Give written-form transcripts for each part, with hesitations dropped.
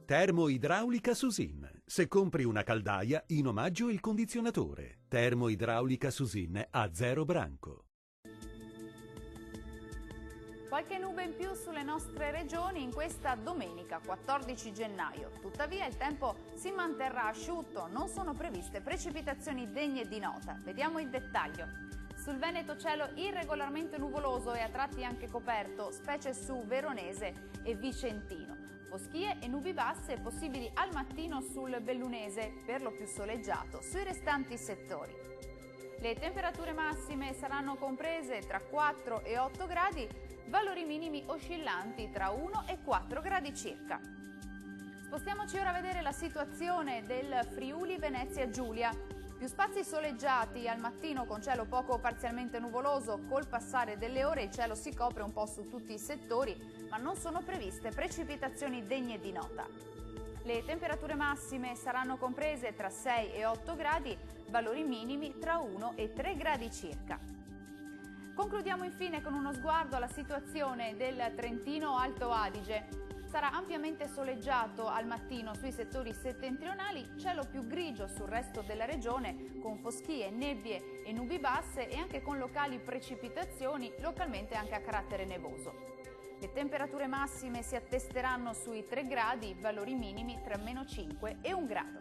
Termoidraulica Susin. Se compri una caldaia, in omaggio il condizionatore. Termoidraulica Susin a 0 branco. Qualche nube in più sulle nostre regioni in questa domenica 14 gennaio. Tuttavia il tempo si manterrà asciutto, non sono previste precipitazioni degne di nota. Vediamo il dettaglio. Sul Veneto cielo irregolarmente nuvoloso e a tratti anche coperto, specie su Veronese e Vicentino. Foschie e nubi basse possibili al mattino sul Bellunese, per lo più soleggiato sui restanti settori. Le temperature massime saranno comprese tra 4 e 8 gradi, valori minimi oscillanti tra 1 e 4 gradi circa. Spostiamoci ora a vedere la situazione del Friuli Venezia Giulia. Più spazi soleggiati al mattino con cielo poco parzialmente nuvoloso, col passare delle ore il cielo si copre un po' su tutti i settori, ma non sono previste precipitazioni degne di nota. Le temperature massime saranno comprese tra 6 e 8 gradi, valori minimi tra 1 e 3 gradi circa. Concludiamo infine con uno sguardo alla situazione del Trentino Alto Adige. Sarà ampiamente soleggiato al mattino sui settori settentrionali, cielo più grigio sul resto della regione, con foschie, nebbie e nubi basse e anche con locali precipitazioni, localmente anche a carattere nevoso. Le temperature massime si attesteranno sui 3 gradi, valori minimi tra -5 e 1 grado.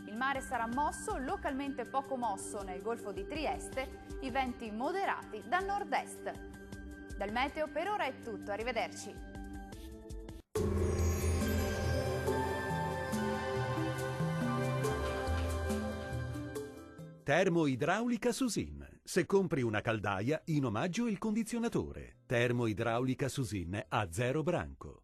Il mare sarà mosso, localmente poco mosso nel Golfo di Trieste, i venti moderati da nord-est. Dal meteo per ora è tutto, arrivederci. Termoidraulica Susin. Se compri una caldaia, in omaggio il condizionatore. Termoidraulica Susin a 0 branco.